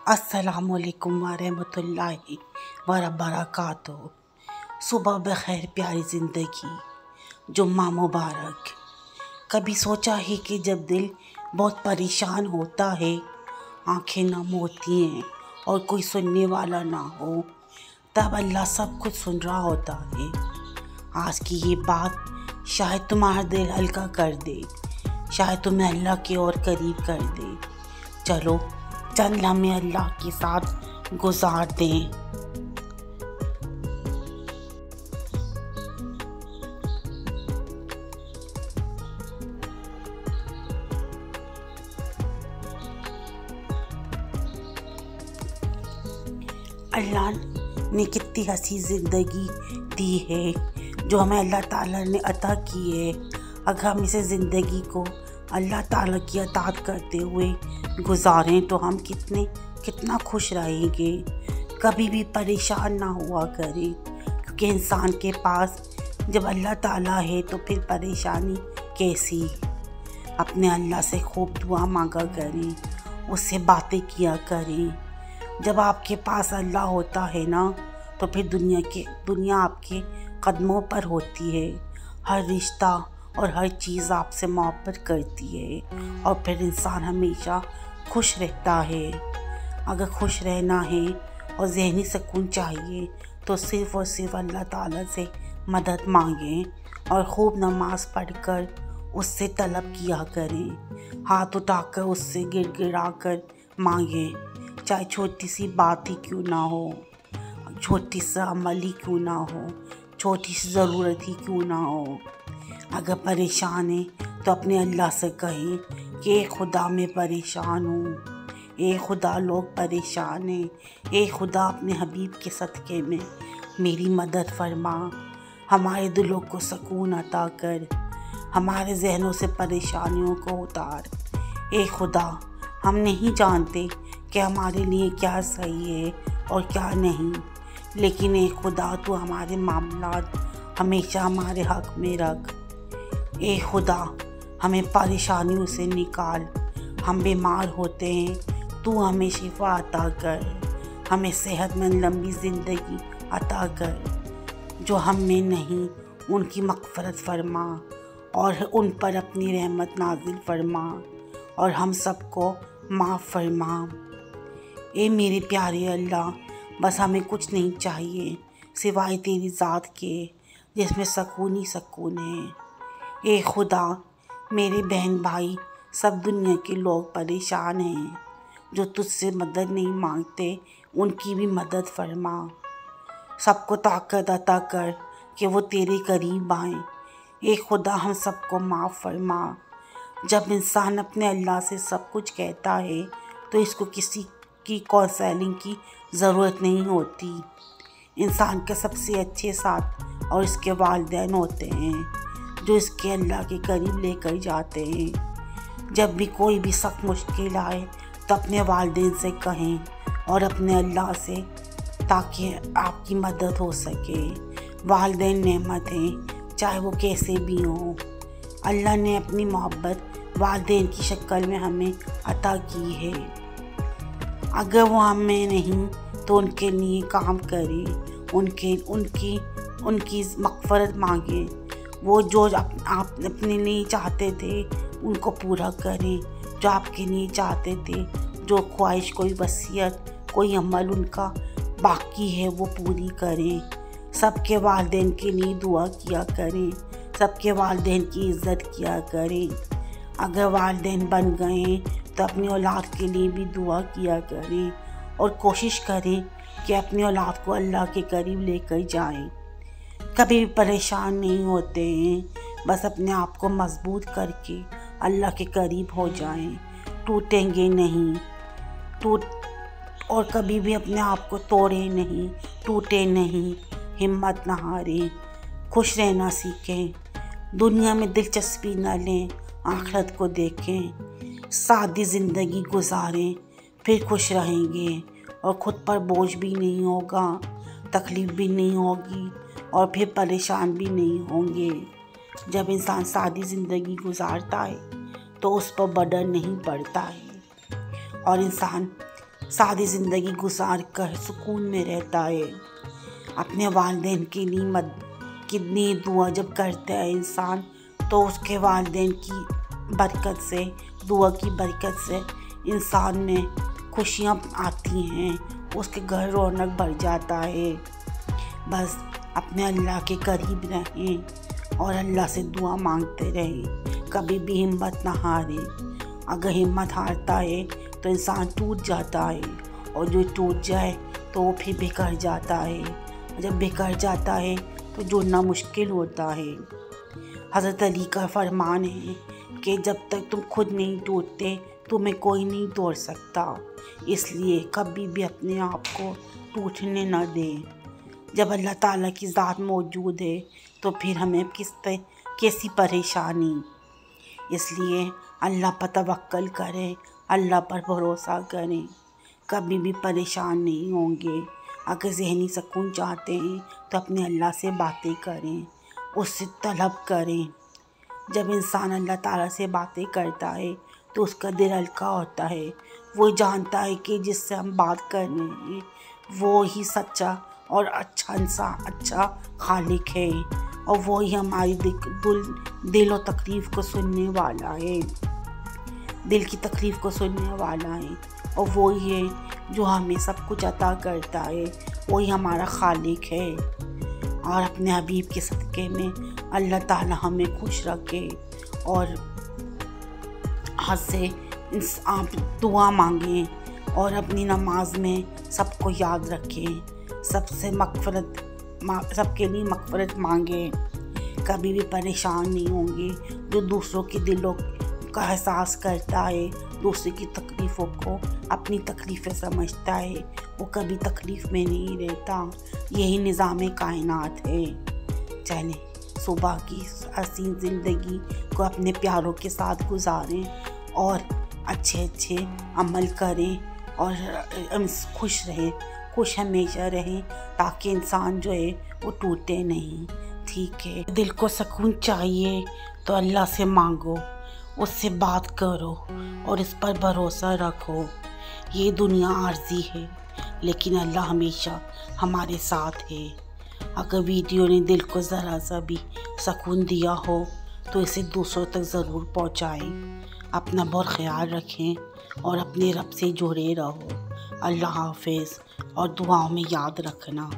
अस्सलामुअलैकुम वरहमतुल्लाहि वबरकातुहू। सुबह बखैर प्यारी ज़िंदगी, जुम्मा मुबारक। कभी सोचा है कि जब दिल बहुत परेशान होता है, आंखें नम होती हैं और कोई सुनने वाला ना हो, तब अल्लाह सब कुछ सुन रहा होता है। आज की ये बात शायद तुम्हारा दिल हल्का कर दे, शायद तुम्हें अल्लाह की ओर करीब कर दे। चलो चंद लम्हे अल्लाह के साथ गुजार दें। अल्लाह ने कितनी हंसी ज़िंदगी दी है जो हमें अल्लाह ताला ने अता की है। अगर हम इसे ज़िंदगी को अल्लाह ताला की अतात करते हुए गुजारें तो हम कितना खुश रहेंगे। कभी भी परेशान ना हुआ करें, क्योंकि इंसान के पास जब अल्लाह ताला है तो फिर परेशानी कैसी। अपने अल्लाह से खूब दुआ मांगा करें, उससे बातें किया करें। जब आपके पास अल्लाह होता है ना, तो फिर दुनिया आपके कदमों पर होती है। हर रिश्ता और हर चीज़ आपसे मोहब्बत करती है और फिर इंसान हमेशा खुश रहता है। अगर खुश रहना है और ज़हनी सुकून चाहिए तो सिर्फ़ और सिर्फ अल्लाह ताला से मदद मांगें और खूब नमाज़ पढ़कर उससे तलब किया करें। हाथ उठाकर उससे गिड़गिड़ा कर मांगें, चाहे छोटी सी बात ही क्यों ना हो, छोटी सा अमल ही क्यों ना हो, छोटी सी ज़रूरत ही क्यों ना हो। अगर परेशान है तो अपने अल्लाह से कहें कि ए खुदा मैं परेशान हूँ, ए खुदा लोग परेशान हैं, ए खुदा अपने हबीब के सदक़े में मेरी मदद फरमा। हमारे दिलों को सुकून अता कर, हमारे जहनों से परेशानियों को उतार। ए खुदा, हम नहीं जानते कि हमारे लिए क्या सही है और क्या नहीं, लेकिन ए खुदा तू हमारे मामलात हमेशा हमारे हक़ में रख। ए खुदा, हमें परेशानियों से निकाल। हम बीमार होते हैं, तू हमें शिफा अता कर। हमें सेहतमंद लंबी ज़िंदगी अता कर। जो हम में नहीं उनकी मग़फ़िरत फरमा और उन पर अपनी रहमत नाज़िल फरमा और हम सबको माफ़ फरमा। ए मेरे प्यारे अल्लाह, बस हमें कुछ नहीं चाहिए सिवाय तेरी ज़ात के, जिसमें सुकून ही सुकून है। ए खुदा, मेरे बहन भाई सब दुनिया के लोग परेशान हैं, जो तुझसे मदद नहीं मांगते उनकी भी मदद फरमा। सबको ताकत अता कर कि वो तेरे करीब आएं। ए खुदा, हम सबको माफ़ फरमा। जब इंसान अपने अल्लाह से सब कुछ कहता है तो इसको किसी की काउंसलिंग की ज़रूरत नहीं होती। इंसान के सबसे अच्छे साथ और इसके वालिदैन होते हैं जो इसके अल्लाह के करीब लेकर जाते हैं। जब भी कोई भी सख्त मुश्किल आए तो अपने वालिदैन से कहें और अपने अल्लाह से, ताकि आपकी मदद हो सके। वालिदैन नेमत हैं, चाहे वो कैसे भी हों। अल्लाह ने अपनी मोहब्बत वालिदैन की शक्ल में हमें अता की है। अगर वो हमें नहीं तो उनके लिए काम करें, उनकी मग़फ़िरत मांगें। वो जो आप अपने लिए चाहते थे उनको पूरा करें, जो आपके लिए चाहते थे, जो ख्वाहिश, कोई वसीयत, कोई अमल उनका बाकी है वो पूरी करें। सबके वालिदैन के लिए दुआ किया करें, सबके वालिदैन की इज़्ज़त किया करें। अगर वालिदैन बन गए तो अपनी औलाद के लिए भी दुआ किया करें और कोशिश करें कि अपनी औलाद को अल्लाह के करीब लेकर जाएं। कभी भी परेशान नहीं होते हैं, बस अपने आप को मजबूत करके अल्लाह के करीब हो जाएं। टूटेंगे नहीं, और कभी भी अपने आप को तोड़े नहीं, टूटे नहीं, हिम्मत ना हारें, खुश रहना सीखें। दुनिया में दिलचस्पी न लें, आखिरत को देखें। सादी ज़िंदगी गुजारें, फिर खुश रहेंगे और ख़ुद पर बोझ भी नहीं होगा, तकलीफ़ भी नहीं होगी और फिर परेशान भी नहीं होंगे। जब इंसान सादी ज़िंदगी गुजारता है तो उस पर बर्डन नहीं पड़ता है और इंसान सादी ज़िंदगी गुजार कर सुकून में रहता है। अपने वालिदैन के लिए कितनी दुआ जब करता है इंसान, तो उसके वालिदैन की बरकत से, दुआ की बरकत से इंसान में खुशियाँ आती हैं, उसके घर रौनक बढ़ जाता है। बस अपने अल्लाह के करीब रहें और अल्लाह से दुआ मांगते रहें, कभी भी हिम्मत ना हारें। अगर हिम्मत हारता है तो इंसान टूट जाता है, और जो टूट जाए तो वो फिर बिखर जाता है। जब बिखर जाता है तो जुड़ना मुश्किल होता है। हज़रत अली का फरमान है कि जब तक तुम खुद नहीं टूटते तुम्हें कोई नहीं तोड़ सकता। इसलिए कभी भी अपने आप को टूटने न दें। जब अल्लाह ताला की ज़ात मौजूद है तो फिर हमें कैसी परेशानी। इसलिए अल्लाह पर तवक्कल करें, अल्लाह पर भरोसा करें, कभी भी परेशान नहीं होंगे। अगर ज़हनी सुकून चाहते हैं तो अपने अल्लाह से बातें करें, उससे तलब करें। जब इंसान अल्लाह ताला से बातें करता है तो उसका दिल हल्का होता है। वो जानता है कि जिससे हम बात कर रहे हैं वो ही सच्चा और अच्छा इंसान, अच्छा खालिक है, और वो ही हमारी दिल और तकलीफ़ को सुनने वाला है, दिल की तकलीफ़ को सुनने वाला है। और वो ही है जो हमें सब कुछ अता करता है, वो ही हमारा खालिक है। और अपने हबीब के सदक़े में अल्लाह ताला हमें खुश रखे, और हद से आप दुआ मांगें और अपनी नमाज में सबको याद रखें, सबके लिए मग़फ़िरत मांगें। कभी भी परेशान नहीं होंगे। जो दूसरों के दिलों का एहसास करता है, दूसरे की तकलीफ़ों को अपनी तकलीफ़ें समझता है, वो कभी तकलीफ़ में नहीं रहता। यही निज़ाम कायनात है। चलें, सुबह की हसीन ज़िंदगी को अपने प्यारों के साथ गुजारें और अच्छे अमल करें और खुश रहें, खुश हमेशा रहें, ताकि इंसान जो है वो टूटे नहीं। ठीक है, दिल को सुकून चाहिए तो अल्लाह से मांगो, उससे बात करो और इस पर भरोसा रखो। ये दुनिया आर्जी है लेकिन अल्लाह हमेशा हमारे साथ है। अगर वीडियो ने दिल को ज़रा सा भी सुकून दिया हो तो इसे दूसरों तक ज़रूर पहुँचाएं। अपना बहुत ख्याल रखें और अपने रब से जुड़े रहो। अल्लाह हाफ़िज़, और दुआओं में याद रखना।